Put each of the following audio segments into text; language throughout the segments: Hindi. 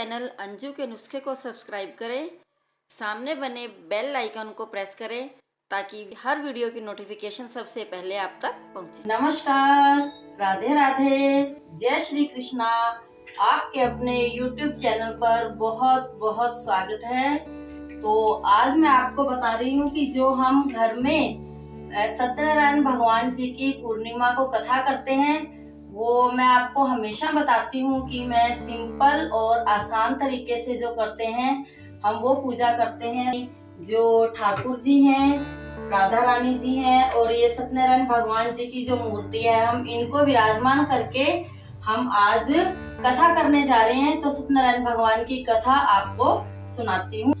चैनल अंजू के नुस्खे को सब्सक्राइब करें, सामने बने बेल आइकन को प्रेस करें ताकि हर वीडियो की नोटिफिकेशन सबसे पहले आप तक पहुंचे। नमस्कार, राधे राधे, जय श्री कृष्णा। आपके अपने YouTube चैनल पर बहुत बहुत स्वागत है। तो आज मैं आपको बता रही हूँ कि जो हम घर में सत्यनारायण भगवान जी की पूर्णिमा को कथा करते हैं, वो मैं आपको हमेशा बताती हूँ कि मैं सिंपल और आसान तरीके से जो करते हैं हम वो पूजा करते हैं। जो ठाकुर जी हैं, राधा रानी जी हैं और ये सत्यनारायण भगवान जी की जो मूर्ति है, हम इनको विराजमान करके हम आज कथा करने जा रहे हैं। तो सत्यनारायण भगवान की कथा आपको सुनाती हूँ।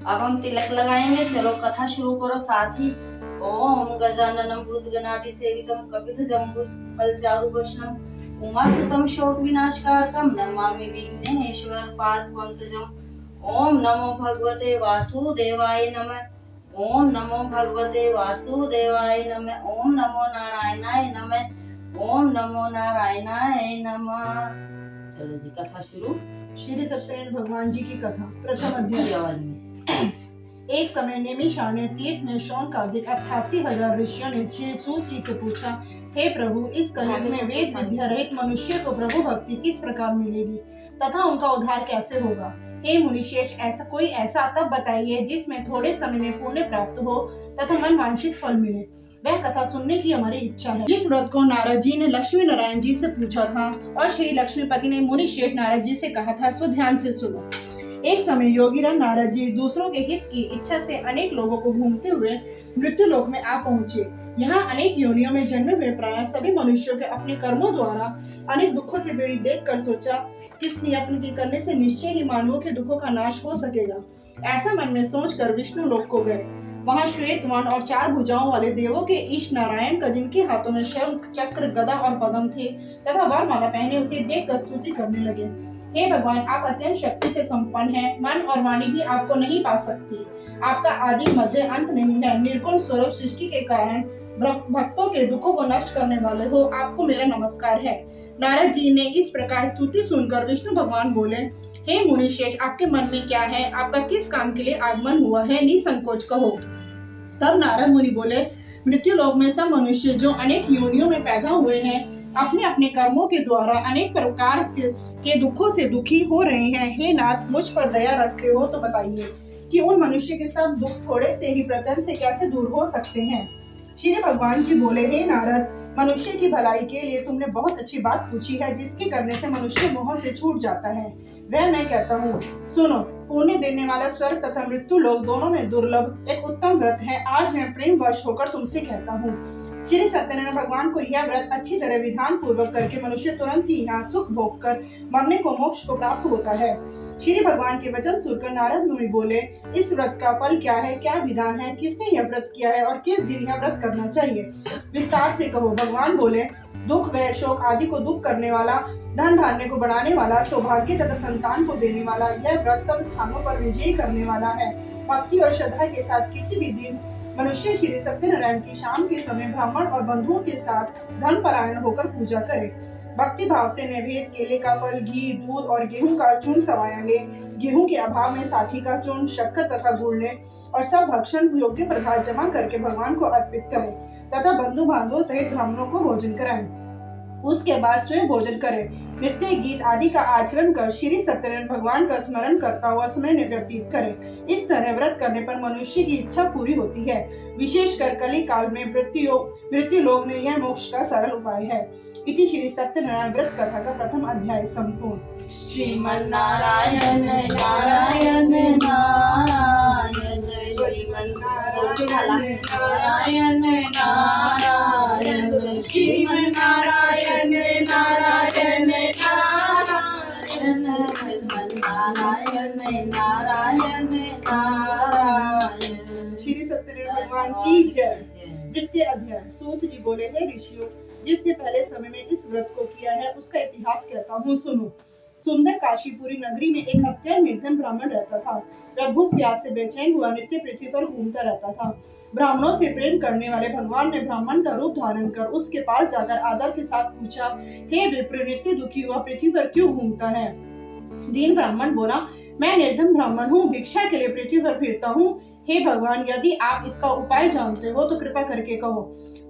अब हम तिलक लगाएंगे। चलो कथा शुरू करो साथ ही। ओम गजाननम भूतगणादि सेवितम कपित जम्बू फलचारुभक्षणम उमासुतम शोक विनाशकारकम नमामि विघ्नेश्वर पाद पंकजम। ओम नमो भगवते वासुदेवाय नमः। ओम नमो भगवते वासुदेवाय नमः। ओम नमो नारायणाय नमः। ओम नमो नारायणाय नमः। चलो जी कथा शुरू। श्री सत्यनारायण भगवान जी की कथा प्रथम अध्याय। एक समय नैमिषारण्य तीर्थ में शौनकादिक 88,000 ऋषियों ने श्री सूत जी से पूछा, हे प्रभु, इस कलयुग में वेद विद्या रहित मनुष्य को प्रभु भक्ति किस प्रकार मिलेगी तथा उनका उद्धार कैसे होगा? हे मुनिश्रेष्ठ, ऐसा तब बताइए जिसमें थोड़े समय में पुण्य प्राप्त हो तथा मन वांछित फल मिले। वह कथा सुनने की हमारी इच्छा है। जिस व्रत को नारद जी ने लक्ष्मी नारायण जी से पूछा था और श्री लक्ष्मीपति ने मुनिश्रेष्ठ नारद जी से कहा था, सो ध्यान से सुनो। एक समय योगीराज नारद जी दूसरों के हित की इच्छा से अनेक लोगों को घूमते हुए मृत्यु लोक में आ पहुँचे। यहाँ अनेक योनियों में जन्मे हुए प्राय सभी मनुष्यों के अपने कर्मों द्वारा अनेक दुखों से पीड़ित देखकर सोचा, किस नियत्न की करने से निश्चय ही मानवों के दुखों का नाश हो सकेगा। ऐसा मन में सोचकर विष्णु लोक को गए। वहाँ श्वेत वर्ण और 4 भुजाओं वाले देवों के ईश नारायण का, जिनके हाथों में शंख, चक्र, गदा और पद्म थे तथा वरमाला पहने उसे देखकर स्तुति करने लगे। हे भगवान, आप अत्यंत शक्ति से संपन्न हैं, मन और वाणी भी आपको नहीं पा सकती। आपका आदि मध्य अंत नहीं है। निर्गुण स्वरूप सृष्टि के कारण भक्तों के दुखों को नष्ट करने वाले हो, आपको मेरा नमस्कार है। नारद जी ने इस प्रकार स्तुति सुनकर विष्णु भगवान बोले, हे मुनिश्रेष्ठ, आपके मन में क्या है? आपका किस काम के लिए आगमन हुआ है? निसंकोच कहो। तब नारद मुनि बोले, मृत्यु लोक में सब मनुष्य जो अनेक योनियों में पैदा हुए हैं, अपने अपने कर्मों के द्वारा अनेक प्रकार के दुखों से दुखी हो रहे हैं। हे नाथ, मुझ पर दया रखते हो तो बताइए कि उन मनुष्य के सब दुख थोड़े से ही प्रयत्न से कैसे दूर हो सकते हैं? श्री भगवान जी बोले, हे नारद, मनुष्य की भलाई के लिए तुमने बहुत अच्छी बात पूछी है, जिसके करने से मनुष्य मोह से छूट जाता है। वह मैं कहता हूँ, सुनो। पुण्य देने वाला स्वर्ग तथा मृत्यु लोक दोनों में दुर्लभ एक उत्तम व्रत है। आज मैं प्रेम वश होकर तुमसे कहता हूँ। श्री सत्यनारायण भगवान को यह व्रत अच्छी तरह विधान पूर्वक करके मनुष्य तुरंत ही यहाँ सुख भोग कर मरने को मोक्ष को प्राप्त होता है। श्री भगवान के वचन सुनकर नारद मुनि बोले, इस व्रत का फल क्या है? क्या विधान है? किसने यह व्रत किया है और किस दिन यह व्रत करना चाहिए? विस्तार से कहो। भगवान बोले, दुख व शोक आदि को दूर करने वाला, धन धान्य को बढ़ाने वाला, सौभाग्य तथा संतान को देने वाला, यह व्रत सब स्थानों पर विजयी करने वाला है। भक्ति और श्रद्धा के साथ किसी भी दिन मनुष्य श्री सत्यनारायण की शाम के समय ब्राह्मण और बंधुओं के साथ धन परायण होकर पूजा करे। भक्ति भाव से नैवेद्य केले का फल, घी, दूध और गेहूं का चूर्ण सवाया ले। गेहूं के अभाव में साठी का चूर्ण, शक्कर तथा गुड़ ले और सब भक्षण योग्य पदार्थ जमा करके भगवान को अर्पित करे तथा बंधु बांधवों सहित ब्राह्मणों को भोजन कराएं। उसके बाद स्वयं भोजन करे। नृत्य गीत आदि का आचरण कर श्री सत्यनारायण भगवान का स्मरण करता हुआ समय व्यतीत करे। इस तरह व्रत करने पर मनुष्य की इच्छा पूरी होती है। विशेषकर कली काल में मृत्यु लोक में यह मोक्ष का सरल उपाय है। इति श्री सत्यनारायण व्रत कथा का प्रथम अध्याय संपूर्ण। श्रीमन्नारायण नारायण नारायण श्रीमन्नारायण नारायण नारायण श्रीमन्नारायण नारायण नारायण श्रीमन्नारायण नारायण नारायण। श्री सत्यनारायण भगवान की जय। द्वितीय अध्याय। सूत जी बोले, हे ऋषियों, जिसने पहले समय में इस व्रत को किया है उसका इतिहास कहता हूँ, सुनो। सुंदर काशीपुरी नगरी में एक हत्या निर्धन ब्राह्मण रहता था। वह भूख प्यास से बेचैन हुआ नित्य पृथ्वी पर घूमता रहता था। ब्राह्मणों से प्रेम करने वाले भगवान ने ब्राह्मण का रूप धारण कर उसके पास जाकर आदर के साथ पूछा, हे विप्र, नित्य दुखी हुआ पृथ्वी पर क्यों घूमता है? दीन ब्राह्मण बोला, मैं निर्धन ब्राह्मण हूँ, भिक्षा के लिए पृथ्वी पर फिरता हूँ। हे भगवान, यदि आप इसका उपाय जानते हो तो कृपा करके कहो।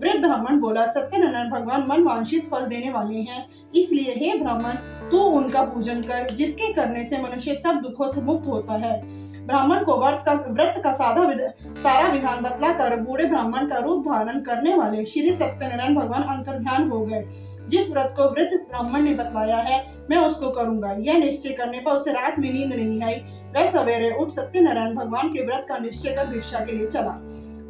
वृद्ध ब्राह्मण बोला, सत्यनारायण भगवान मन वांछित फल देने वाले हैं, इसलिए हे ब्राह्मण, तू उनका पूजन कर, जिसके करने से मनुष्य सब दुखों से मुक्त होता है। ब्राह्मण को व्रत का सारा विधान बतलाकर बूढ़े ब्राह्मण का रूप धारण करने वाले श्री सत्यनारायण भगवान अंतर्ध्यान हो गए। जिस व्रत को वृद्ध ब्राह्मण ने बतलाया है, मैं उसको करूंगा। यह निश्चय करने पर उसे रात में नींद नहीं आई। वह सवेरे उठ सत्यनारायण भगवान के व्रत का निश्चय कर भिक्षा के लिए चला।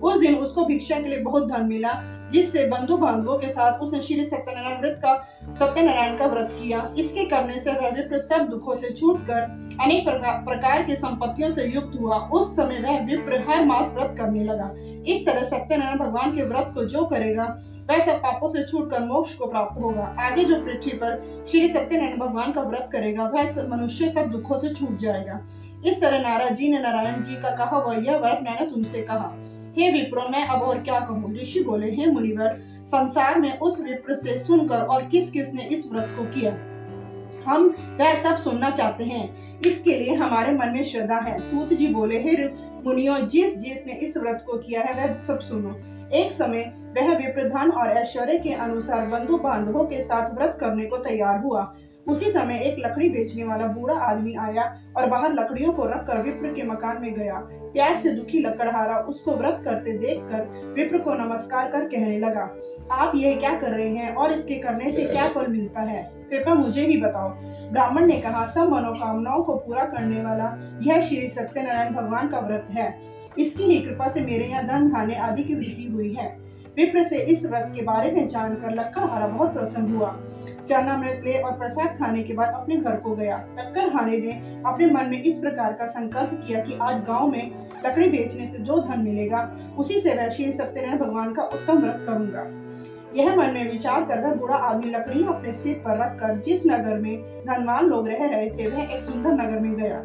उस दिन उसको भिक्षा के लिए बहुत धन मिला, जिससे बंधु बांधवों के साथ उसने श्री सत्यनारायण का व्रत किया। इसके करने से वह विप्र सब दुखों से छूटकर अनेक प्रकार की संपत्तियों से युक्त हुआ। उस समय वह विप्र हर मास व्रत करने लगा। इस तरह सत्यनारायण भगवान के व्रत को जो करेगा वह सब पापों से छूटकर मोक्ष को प्राप्त होगा। आगे जो पृथ्वी पर श्री सत्यनारायण भगवान का व्रत करेगा वह मनुष्य सब दुखों से छूट जाएगा। इस तरह नारद जी ने नारायण जी का कहा हुआ यह व्रत मैंने तुमसे कहा। हे विप्रो, मैं अब और क्या कहूँ? ऋषि बोले, हे मुनिवर, संसार में उस विप्र से सुनकर और किस किस ने इस व्रत को किया, हम वह सब सुनना चाहते हैं। इसके लिए हमारे मन में श्रद्धा है। सूत जी बोले, हे मुनियों, जिसने इस व्रत को किया है वह सब सुनो। एक समय वह विप्र धन और ऐश्वर्य के अनुसार बंधु बांधवों के साथ व्रत करने को तैयार हुआ। उसी समय एक लकड़ी बेचने वाला बूढ़ा आदमी आया और बाहर लकड़ियों को रखकर विप्र के मकान में गया। प्यास से दुखी लकड़हारा उसको व्रत करते देखकर विप्र को नमस्कार कर कहने लगा, आप यह क्या कर रहे हैं और इसके करने से क्या फल मिलता है? कृपया मुझे ही बताओ। ब्राह्मण ने कहा, सब मनोकामनाओं को पूरा करने वाला यह श्री सत्यनारायण भगवान का व्रत है। इसकी ही कृपा से मेरे यहाँ धन खाने आदि की वृद्धि हुई है। विप्र से इस व्रत के बारे में जानकर लकड़हारा बहुत प्रसन्न हुआ। चरणामृत ले और प्रसाद खाने के बाद अपने घर को गया। लकड़हारे ने अपने मन में इस प्रकार का संकल्प किया कि आज गांव में लकड़ी बेचने से जो धन मिलेगा उसी से वह श्री सत्यनारायण भगवान का उत्तम व्रत करूंगा। यह मन में विचार कर वह बूढ़ा आदमी लकड़ियां अपने सिर पर रखकर जिस नगर में धनवान लोग रह रहे थे वह एक सुंदर नगर में गया।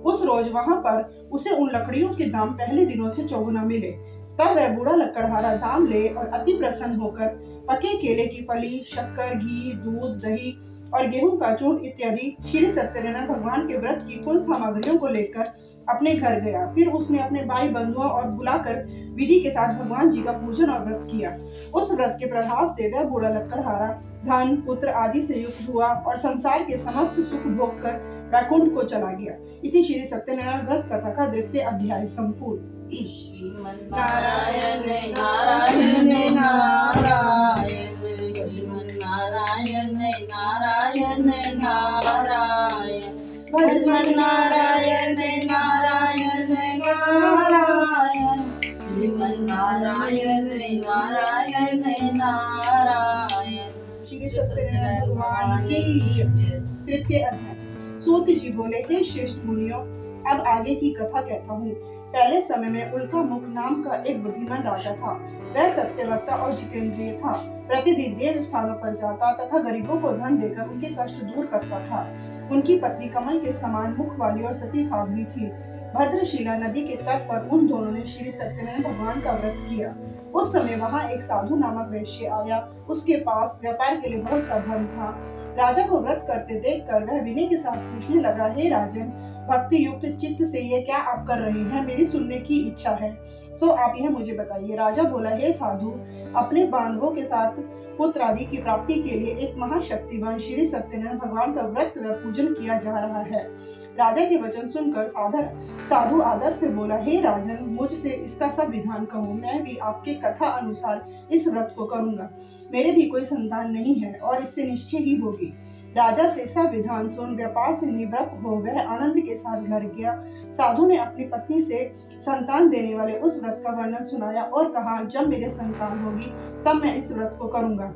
उस रोज वहां पर उसे उन लकड़ियों के दाम पहले दिनों से चौगुना मिले। तब वह बूढ़ा लकड़हारा दाम ले और अति प्रसन्न होकर पके केले की फली, शक्कर, घी, दूध, दही और गेहूं का चूर्ण इत्यादि श्री सत्यनारायण भगवान के व्रत की कुल सामग्रियों को लेकर अपने घर गया। फिर उसने अपने भाई बंधुओं और बुलाकर विधि के साथ भगवान जी का पूजन और व्रत किया। उस व्रत के प्रभाव से वह बूढ़ा लकड़हारा धन, पुत्र आदि से युक्त हुआ और संसार के समस्त सुख भोग कर वैकुंठ को चला गया। इति श्री सत्यनारायण व्रत कथा का 2य अध्याय संपूर्ण। श्रीमन्नारायण नारायण नारायण, श्रीमन्नारायण नारायण नारायण, श्रीमन्नारायण नारायण नारायण, श्रीमन्नारायण नारायण नारायण। श्री सत्यनारायण भगवान की जय। 3य अध्याय। सूत जी बोले, हे श्रेष्ठ मुनियों, अब आगे की कथा कहता हूँ। पहले समय में उल्का मुख नाम का एक बुद्धिमान राजा था। वह सत्यवक्ता और जितेंद्रिय था। प्रतिदिन देव स्थानों पर जाता तथा गरीबों को धन देकर उनके कष्ट दूर करता था। उनकी पत्नी कमल के समान मुख वाली और सती साध्वी थी। भद्रशिला नदी के तट पर उन दोनों ने श्री सत्यनारायण भगवान का व्रत किया। उस समय वहाँ एक साधु नामक वैश्य आया। उसके पास व्यापार के लिए बहुत सा धन था। राजा को व्रत करते देखकर वह विनय के साथ पूछने लगा, हे राजन, भक्ति युक्त चित्त से ये क्या आप कर रहे हैं? मेरी सुनने की इच्छा है, सो आप यह मुझे बताइए। राजा बोला, हे साधु, अपने बांधवों के साथ पुत्र आदि की प्राप्ति के लिए एक महाशक्तिवान श्री सत्यनारायण भगवान का व्रत व पूजन किया जा रहा है। राजा के वचन सुनकर साधु आदर से बोला, हे राजन, मुझसे इसका सब विधान कहो। मैं भी आपके कथा अनुसार इस व्रत को करूंगा। मेरे भी कोई संतान नहीं है और इससे निश्चय ही होगी। राजा से सब विधान सुन व्यापार से निवृत्त हो वह आनंद के साथ घर गया। साधु ने अपनी पत्नी से संतान देने वाले उस व्रत का वर्णन सुनाया और कहा, जब मेरे संतान होगी तब मैं इस व्रत को करूंगा।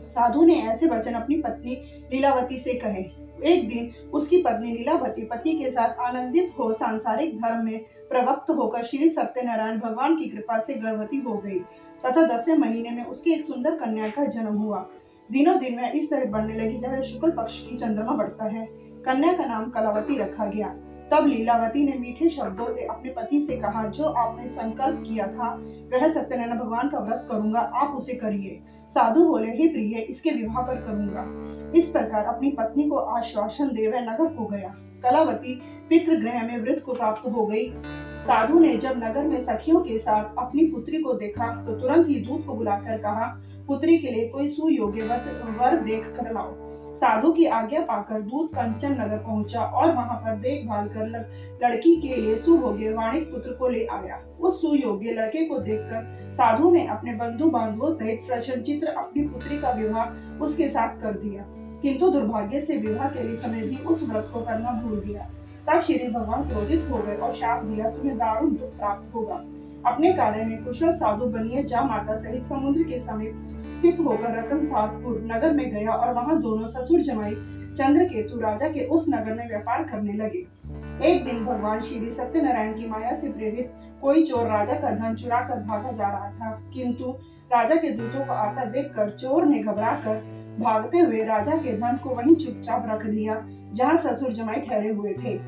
साधु ने ऐसे वचन अपनी पत्नी लीलावती से कहे। एक दिन उसकी पत्नी लीलावती पति के साथ आनंदित हो सांसारिक धर्म में प्रवक्त होकर श्री सत्यनारायण भगवान की कृपा से गर्भवती हो गई तथा 10वें महीने में उसके एक सुंदर कन्या का जन्म हुआ। दिनों दिन वह इस तरह बढ़ने लगी जैसे शुक्ल पक्ष की चंद्रमा बढ़ता है। कन्या का नाम कलावती रखा गया। तब लीलावती ने मीठे शब्दों से अपने पति से कहा, जो आपने संकल्प किया था वह सत्यनारायण भगवान का व्रत करूंगा, आप उसे करिए। साधु बोले, हे प्रिय, इसके विवाह पर करूंगा। इस प्रकार अपनी पत्नी को आश्वासन दे वह नगर को गया। कलावती पितृगृह में वृद्ध को प्राप्त हो गई। साधु ने जब नगर में सखियों के साथ अपनी पुत्री को देखा तो तुरंत ही दूत को बुलाकर कहा, पुत्री के लिए कोई सुयोग्य वर देख कर लाओ। साधु की आज्ञा पाकर दूत कंचन नगर पहुंचा और वहां पर देखभाल कर लड़की के लिए सुयोग्य वाणिक पुत्र को ले आया। उस सुयोग्य लड़के को देखकर साधु ने अपने बंधु बांधवों सहित प्रसन्नचित्त अपनी पुत्री का विवाह उसके साथ कर दिया, किंतु दुर्भाग्य से विवाह के लिए समय भी उस व्रत को करना भूल गया। तब श्री भगवान क्रोधित हो गए और शाप दिया, तुम्हें दारुण दुख प्राप्त होगा। अपने कार्य में कुशल साधु बनिए जा माता सहित समुद्र के समीप स्थित होकर रतनसारपुर नगर में गया और वहां दोनों ससुर जमाई चंद्रकेतु राजा के उस नगर में व्यापार करने लगे। एक दिन भगवान श्री सत्यनारायण की माया से प्रेरित कोई चोर राजा का धन चुरा कर भागा जा रहा था, किंतु राजा के दूतों को आता देखकर चोर ने घबराकर भागते हुए राजा के धन को वहीं चुपचाप रख दिया जहाँ ससुर जमाई ठहरे हुए थे।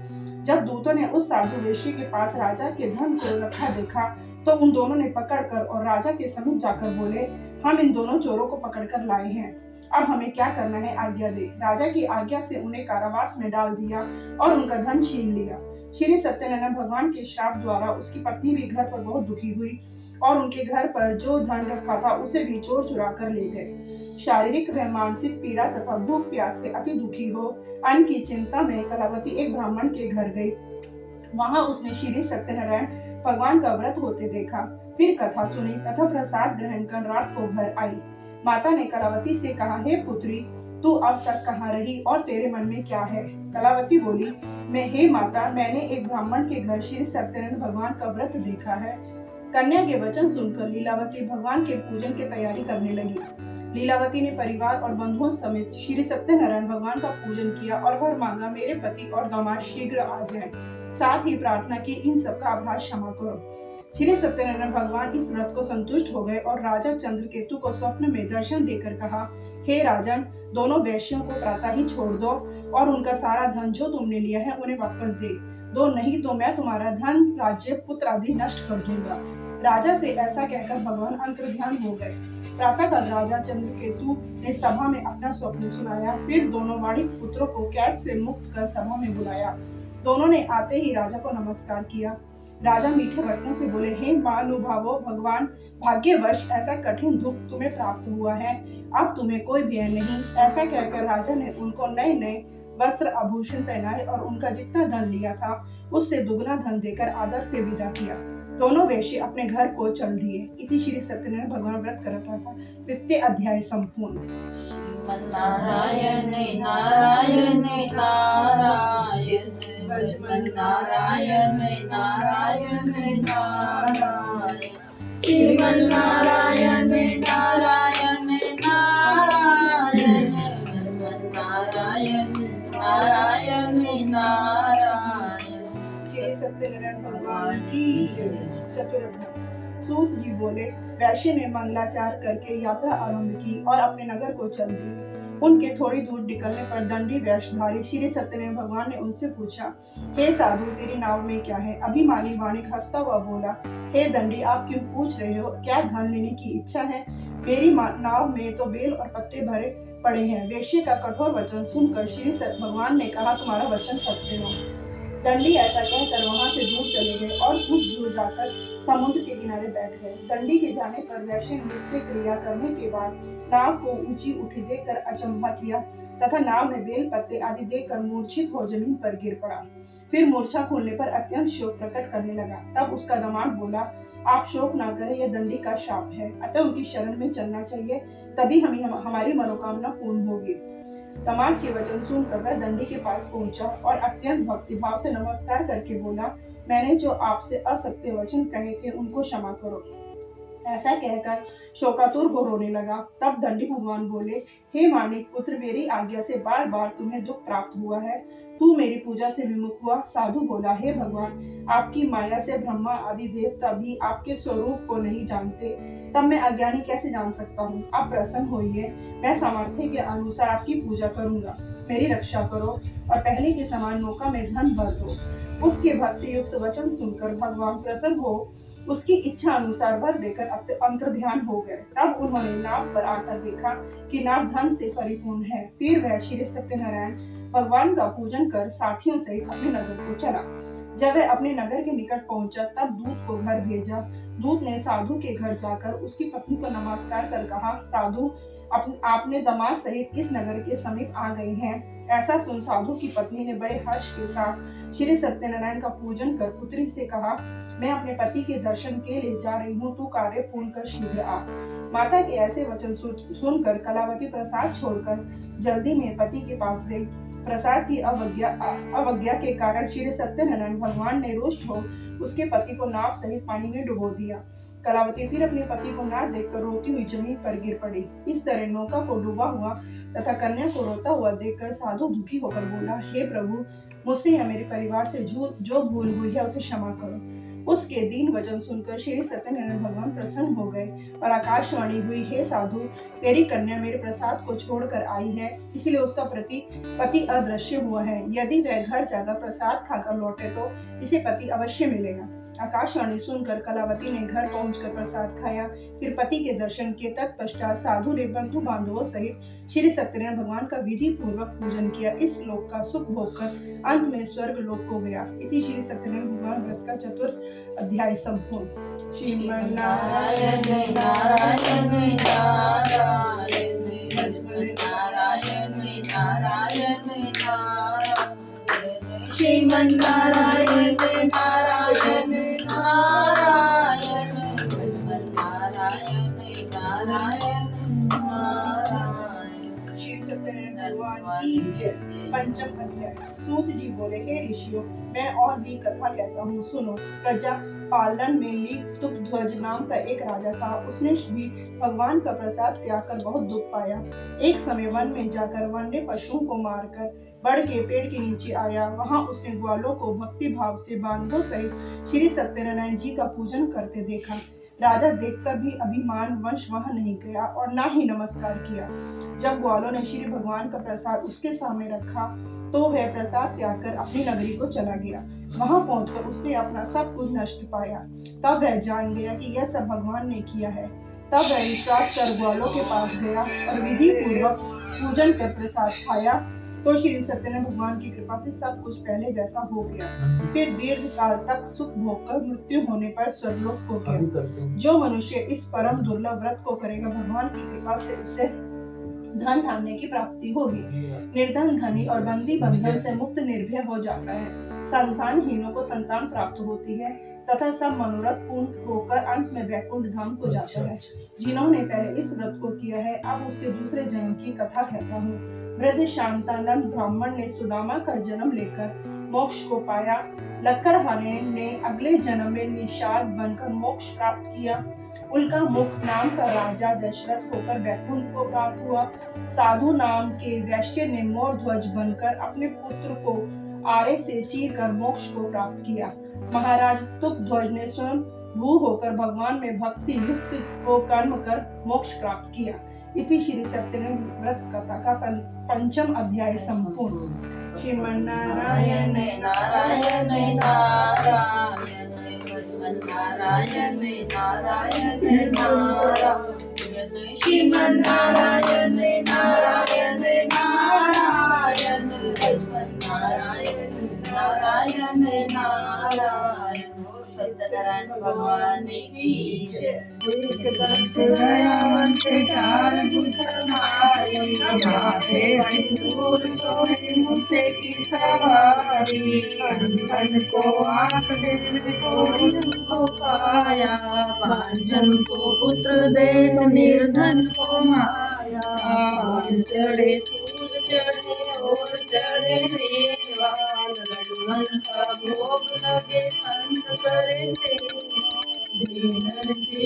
जब दूतों ने उस साधु वेश्या के पास राजा के धन को रखा देखा तो उन दोनों ने पकड़कर और राजा के समीप जाकर बोले, हम इन दोनों चोरों को पकड़कर लाए हैं, अब हमें क्या करना है, आज्ञा दे। राजा की आज्ञा से उन्हें कारावास में डाल दिया और उनका धन छीन लिया। श्री सत्यनारायण भगवान के श्राप द्वारा उसकी पत्नी भी घर पर बहुत दुखी हुई और उनके घर पर जो धन रखा था उसे भी चोर चुरा कर ले गए। शारीरिक व मानसिक पीड़ा तथा भूख प्यास से अति दुखी हो अन्न की चिंता में कलावती एक ब्राह्मण के घर गई। वहां उसने श्री सत्यनारायण भगवान का व्रत होते देखा, फिर कथा सुनी तथा प्रसाद ग्रहण कर रात को घर आई। माता ने कलावती से कहा, हे पुत्री, तू अब तक कहाँ रही और तेरे मन में क्या है? कलावती बोली, हे माता, मैंने एक ब्राह्मण के घर श्री सत्यनारायण भगवान का व्रत देखा है। कन्या के वचन सुनकर लीलावती भगवान के पूजन की तैयारी करने लगी। लीलावती ने परिवार और बंधुओं समेत श्री सत्यनारायण भगवान का पूजन किया और वर मांगा, मेरे पति और दामाद शीघ्र आ जाएं। साथ ही प्रार्थना की, इन सबका अपराध क्षमा करो। श्री सत्यनारायण भगवान इस व्रत को संतुष्ट हो गए और राजा चंद्रकेतु को स्वप्न में दर्शन देकर कहा, हे राजन, दोनों वैश्यों को प्रातः ही छोड़ दो और उनका सारा धन जो तुमने लिया है उन्हें वापस दे दो, नहीं तो मैं तुम्हारा धन, राज्य, पुत्र आदि नष्ट कर दूंगा। राजा से ऐसा कहकर भगवान अंतर्ध्यान हो गए। प्रातःकाल राजा चंद्रकेतु ने सभा में अपना स्वप्न सुनाया, फिर दोनों वाणिक पुत्रों को कैद से मुक्त कर सभा में बुलाया। दोनों ने आते ही राजा को नमस्कार किया। राजा मीठे वचनों से बोले, हे महानुभावो भगवान, भाग्यवश ऐसा कठिन दुख तुम्हें प्राप्त हुआ है, अब तुम्हें कोई भय नहीं। ऐसा कहकर राजा ने उनको नए नए वस्त्र आभूषण पहनाए और उनका जितना धन लिया था उससे दुगना धन देकर आदर से विदा किया। दोनों वेश्ये अपने घर को चल दिए। इति श्री सत्यनारायण भगवान व्रत करता था। तृतीय अध्याय संपूर्ण। नारायण नारायण नारायण नारायण नारायण नारायण श्रीमन नारायण नारायण नारायण नारायण नारायण नारायण। श्री सत्यनारायण भगवान की जय। चतुर्थ सूत जी बोले, वैश्य ने मंगलाचार करके यात्रा आरंभ की और अपने नगर को चल दिए। उनके थोड़ी दूर निकलने पर दंडी वेशधारी श्री सत्यनारायण भगवान ने उनसे पूछा, हे साधु, तेरी नाव में क्या है? अभिमानी वाणिक हंसता हुआ बोला, हे दंडी, आप क्यों पूछ रहे हो? क्या धन लेने की इच्छा है? मेरी नाव में तो बेल और पत्ते भरे पड़े हैं। वेश्य का कठोर वचन सुनकर श्री भगवान ने कहा, तुम्हारा वचन सत्य हो। दंडी ऐसा कहकर वहां से दूर चले गए और कुछ दूर जाकर समुद्र के किनारे बैठ गए। दंडी के जाने पर वैश्य ने नृत्य क्रिया करने के बाद नाव को ऊंची उठी देखकर अचंभा किया तथा नाव में बेल पत्ते आदि देखकर मूर्छित हो जमीन पर गिर पड़ा। फिर मूर्छा खुलने पर अत्यंत शोक प्रकट करने लगा। तब उसका दामाद बोला, आप शोक ना करें, यह दंडी का शाप है, अतः उनकी शरण में चलना चाहिए, तभी हमारी मनोकामना पूर्ण होगी। दामाद के वचन सुनकर वह दंडी के पास पहुंचा और अत्यंत भक्तिभाव से नमस्कार करके बोला, मैंने जो आपसे असत्य वचन कहे थे उनको क्षमा करो। ऐसा कहकर शोकातुर हो रोने लगा। तब दंडी भगवान बोले, हे मानिक पुत्र, मेरी आज्ञा से बार बार तुम्हें दुख प्राप्त हुआ है, तू मेरी पूजा से विमुख हुआ। साधु बोला, हे भगवान, आपकी माया से ब्रह्मा आदि देवता भी आपके स्वरूप को नहीं जानते, तब मैं अज्ञानी कैसे जान सकता हूँ? आप प्रसन्न होइए, मैं सामर्थ्य के अनुसार आपकी पूजा करूंगा। मेरी रक्षा करो और पहले के समान नौका में धन भर दो। उसके भक्ति युक्त वचन सुनकर भगवान प्रसन्न हो उसकी इच्छा अनुसार वर देकर अंतर्ध्यान हो गए। तब उन्होंने नाव पर आकर देखा कि नाव धन से परिपूर्ण है। फिर वह श्री सत्यनारायण भगवान का पूजन कर साथियों सहित अपने नगर को चला। जब वह अपने नगर के निकट पहुंचा तब दूत को घर भेजा। दूत ने साधु के घर जाकर उसकी पत्नी को नमस्कार कर कहा, साधु आपने दामाद सहित इस नगर के समीप आ गए हैं। ऐसा सुन साधु की पत्नी ने बड़े हर्ष के साथ श्री सत्यनारायण का पूजन कर पुत्री से कहा, मैं अपने पति के दर्शन के लिए जा रही हूँ, तू कार्य पूर्ण कर शीघ्र आ। माता के ऐसे वचन सुनकर कलावती प्रसाद छोड़कर जल्दी में पति के पास गई। प्रसाद की अवज्ञा के कारण श्री सत्यनारायण भगवान ने रुष्ट हो उसके पति को नाव सहित पानी में डुबो दिया। कलावती फिर अपने पति को ना देखकर रोती हुई जमीन पर गिर पड़ी। इस तरह नौका को डूबा हुआ तथा कन्या को रोता हुआ देखकर साधु दुखी होकर बोला, हे प्रभु, मुझसे या मेरे परिवार से जो भूल हुई है उसे क्षमा करो। उसके दीन वचन सुनकर श्री सत्यनारायण भगवान प्रसन्न हो गए और आकाशवाणी हुई, हे साधु, तेरी कन्या मेरे प्रसाद को छोड़कर आई है, इसलिए उसका पति अदृश्य हुआ है। यदि वह घर जाकर प्रसाद खाकर लौटे तो इसे पति अवश्य मिलेगा। आकाशवाणी सुनकर कलावती ने घर पहुंचकर प्रसाद खाया, फिर पति के दर्शन किए। तत्पश्चात साधु ने बंधु बांधवों सहित श्री सत्यनारायण भगवान का विधि पूर्वक पूजन किया। इस लोक का सुख भोगकर अंत में स्वर्ग लोक को गया। इति श्री सत्यनारायण भगवान व्रत का चतुर्थ अध्याय संपूर्ण। श्रीमन नारायण नारायण नारायण नारायण नारायण नारायण श्रीमन नारायण नारायण नारायण नारायण नारायण नारायण। श्री सत्यनारायण भगवान की जय। पंचम अध्याय। सूत जी बोले, हे ऋषियों, मैं और भी कथा कहता हूँ, सुनो। प्रजा पालन में लीकतुप्तध्वज नाम का एक राजा था। उसने भी भगवान का प्रसाद त्याग कर बहुत दुख पाया। एक समय वन में जाकर वन्य पशुओं को मारकर बड़ के पेड़ के नीचे आया। वहां उसने ग्वालों को भक्ति भाव से बांधवों सहित श्री सत्यनारायण जी का पूजन करते देखा। राजा देखकर भी अभिमान वश वहां नहीं गया और ना ही नमस्कार किया। जब ग्वालों ने श्री भगवान का प्रसाद उसके सामने रखा तो वह प्रसाद त्याग कर अपनी नगरी को चला गया। वहां पहुंचकर उसने अपना सब कुछ नष्ट पाया। तब वह जान गया कि यह सब भगवान ने किया है। तब वह विश्वास कर ग्वालों के पास गया और विधि पूर्वक पूजन कर प्रसाद खाया तो श्री सत्यनारायण भगवान की कृपा से सब कुछ पहले जैसा हो गया। फिर दीर्घ काल तक सुख भोग कर मृत्यु होने पर स्वर्गलोक को गया। जो मनुष्य इस परम दुर्लभ व्रत को करेगा, भगवान की कृपा से उसे धन धान्य की प्राप्ति होगी। निर्धन धनी और बंदी बंधन से मुक्त निर्भय हो जाता है। संतानहीनों को संतान प्राप्त होती है तथा सब मनोरथ पूर्ण होकर अंत में वैकुंठ धाम को जाता है। जिन्होंने पहले इस व्रत को किया है, अब उसके दूसरे जन्म की कथा कहता हूँ। वृद्ध शांतानंद ब्राह्मण ने सुदामा का जन्म लेकर मोक्ष को पाया। लक्कड़हारे ने अगले जन्म में निषाद बनकर मोक्ष प्राप्त किया। उनका मुख नाम का राजा दशरथ होकर वैकुंठ को प्राप्त हुआ। साधु नाम के वैश्य ने मोर ध्वज बनकर अपने पुत्र को आरे से चीर कर मोक्ष को प्राप्त किया। महाराज तुकध्वज ने स्वयं भू होकर भगवान में भक्ति युक्त हो कर्म कर मोक्ष प्राप्त किया। इति श्री सत्यनारायण व्रत कथा का पंचम अध्याय संपूर्ण। श्रीमन नारायण नारायण नारायण नारायण नारायण नारायण श्रीमन नारायण नारायण नारायण नारायण नारायण नारायण। सत्यनारायण भगवान की जय। मुझसे की सवारी को आंख दे को पाया, पांचन को पुत्र दे निर्धन को माया। चढ़े फूल चढ़े और चढ़े मेवाल, लड्डूअन का भोग लगे संत करे सेवा।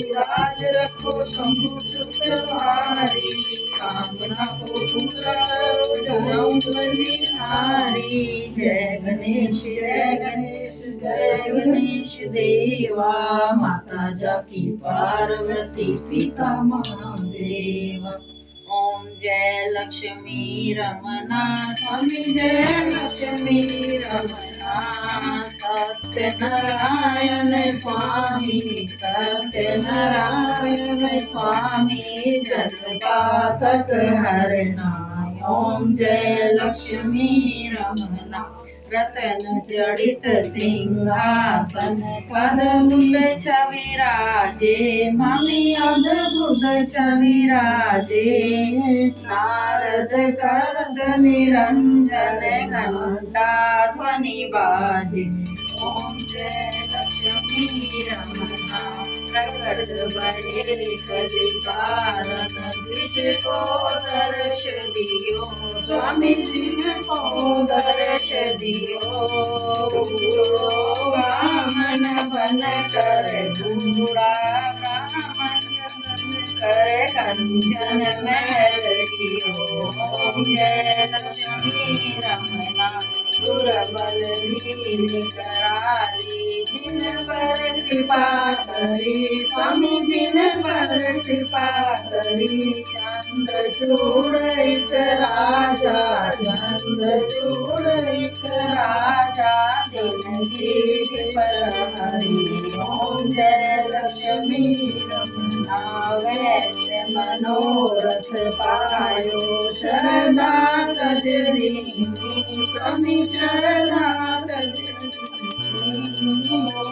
लाज रखो शंभु शुक्रवारी, कामना को पूरा करो जाऊं बलिहारी। जय गणेश जय गणेश जय गणेश देवा, माता जाकी पार्वती पिता महादेव। ओम जय लक्ष्मी रमना स्वामी जय लक्ष्मी रमना सत्यनारायण स्वामी सत्यनारायण स्वामी जगदातक हरना ओम जय लक्ष्मी रमना रतन जड़ित सिंहासन अद्भुत छविराजे स्वामी अद्भुत छविराजे नारद शरद निरंजन घंटा ध्वनि बाजे ओम जय लक्ष्मी रमना प्रकट भरे कलिकारण द्विज को दर्श दियो स्वामी जी को दर्श दियो ब्राह्मण बन कर बूढ़ा ब्राह्मण कर कंचन महल कियो ओम जय लक्ष्मी रमना दुर्बल भील कराली जिन पर कृपा करी स्वामी जिन पर कृपा करी चंद्रचूड़ एक राजा चंद्रचूड़ एक राजा दिन की पर हरि ओम जय लक्ष्मी रमना वैश्य मनोरथ पायो श्रद्धा तज दीनी स्वामी शरणा तज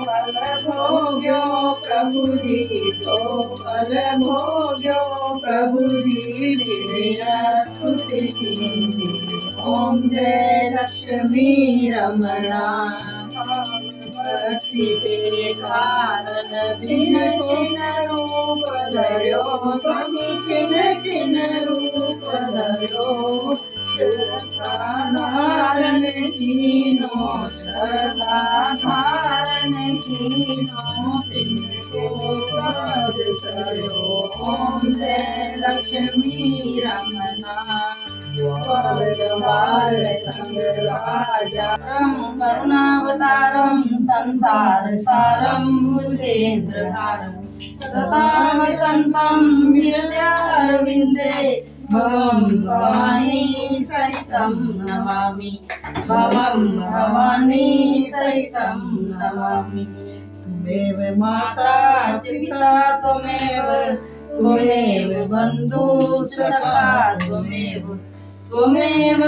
फल भोग्यो प्रभु जी तो फल भोग्यो प्रभु जी विजया स्तुति ओम जय लक्ष्मी रमना भक्ति के कारण छिन छिन रूप धर्यो स्वामी छिन छिन रूप धर्यो धारण कीनो सदा धारण कीनो तिनको पद सरयो ओम जय लक्ष्मी रमना बाल संग राजा करुणावतारम संसार सारम भुजेन्द्रहारम सदा वसंतम हृदयारविंदे भवं भवानी सहितं नमामि भवं भवानी सहितं नमामि त्वमेव माता च पिता त्वमेव बन्धु सखा त्वमेव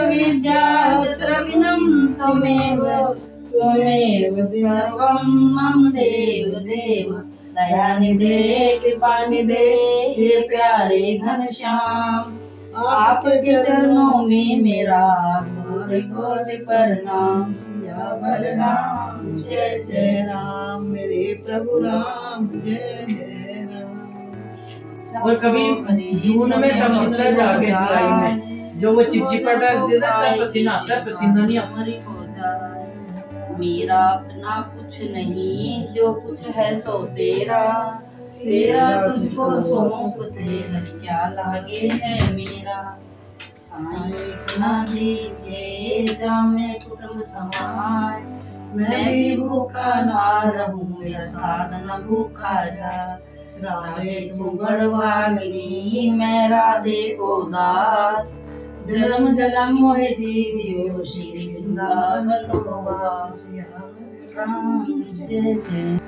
विद्या च द्रविणं त्वमेव सर्वं मम देव दयानिधे कृपानिधे हे प्यारे घनश्याम आपके चरणों में मेरा घोर प्रणाम सियावर राम जय जय राम मेरे प्रभु राम जय जय राम। और कभी जून में टमाटर जाके जुलाई में जो वो चिपचिपा डाल देता है पसीना आता है पसीना नहीं आता। मेरा अपना कुछ नहीं जो कुछ है सो तेरा तेरा तुझको सौंपते हैं क्या लागे है मेरा साईं ना दीजिए जामे कुटुंब समाए मैं भी भूखा ना रहूं या साधन भूखा जा राधे तू बड़वागनी मैं राधे को दास जन्म जन्म मोहे दीजियो श्री वृंदावन को वास राम जय जय।